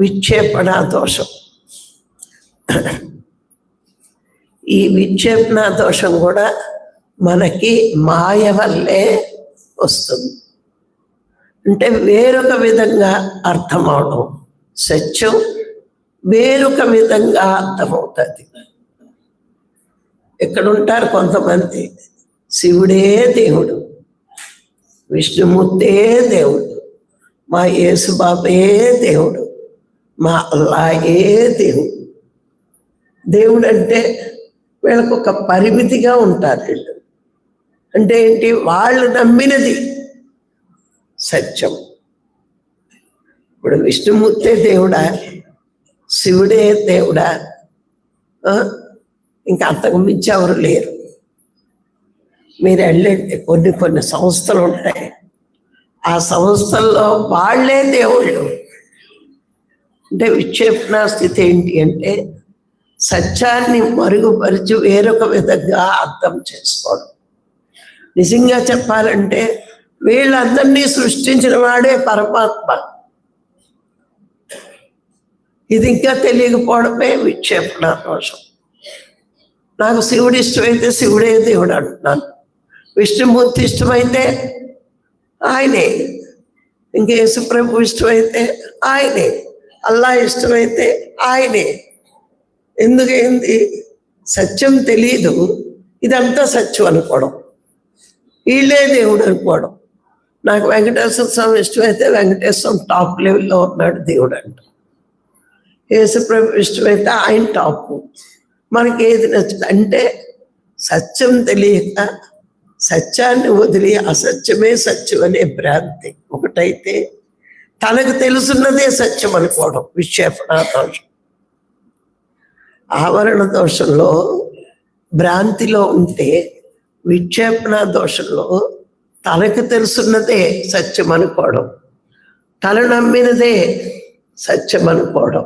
విక్షేపణ దోషం. ఈ విక్షేపణ దోషం కూడా మనకి మాయ వల్లే వస్తుంది. అంటే వేరొక విధంగా అర్థం అవడం, సత్యం వేరొక విధంగా అర్థమవుతుంది. ఎక్కడుంటారు కొంతమంది, శివుడే దేవుడు, విష్ణుమూర్తే దేవుడు, మా యేసుబాబే దేవుడు, మా అల్లాయే దేవుడు. దేవుడు అంటే వీళ్ళకు ఒక పరిమితిగా ఉంటారు వీళ్ళు. అంటే ఏంటి, వాళ్ళు నమ్మినది సత్యం. ఇప్పుడు విష్ణుమూర్తే దేవుడా, శివుడే దేవుడా, ఇంకా అంతకు మించి ఎవరు లేరు. మీరు వెళ్ళండి, కొన్ని సంస్థలు ఉంటాయి, ఆ సంస్థల్లో వాళ్ళే దేవుళ్ళు. అంటే విక్షేపణ స్థితి ఏంటి అంటే సత్యాన్ని మరుగుపరిచి వేరొక విధంగా అర్థం చేసుకోవడం. నిజంగా చెప్పాలంటే వీళ్ళందరినీ సృష్టించిన వాడే పరమాత్మ. ఇది ఇంకా తెలియకపోవడమే విక్షేపణ దోషం. నాకు శివుడు ఇష్టమైతే శివుడే దేవుడు అంటున్నాను, విష్ణుమూర్తి ఇష్టమైతే ఆయనే, ఇంక యేసుప్రభు ఇష్టమైతే ఆయనే, అల్లా ఇష్టమైతే ఆయనే. ఎందుకైంది, సత్యం తెలీదు, ఇదంతా సత్యం అనుకోవడం, వీళ్ళే దేవుడు అనుకోవడం. నాకు వెంకటేశ్వర స్వామి ఇష్టమైతే వెంకటేశ్వరం టాప్ లెవెల్లో ఉన్నాడు దేవుడు అంట, యేసుప్రభు ఇష్టమైతే ఆయన టాప్. మనకి ఏది నచ్చుతుంది అంటే సత్యం తెలియక సత్యాన్ని వదిలి అసత్యమే సత్యం అనే భ్రాంతి ఒకటైతే, తనకు తెలుసున్నదే సత్యం అనుకోవడం విక్షేపణ దోషం. ఆవరణ దోషంలో భ్రాంతిలో ఉంటే, విక్షేపణ దోషంలో తనకు తెలుసున్నదే సత్యం అనుకోవడం, తను నమ్మినదే సత్యం అనుకోవడం.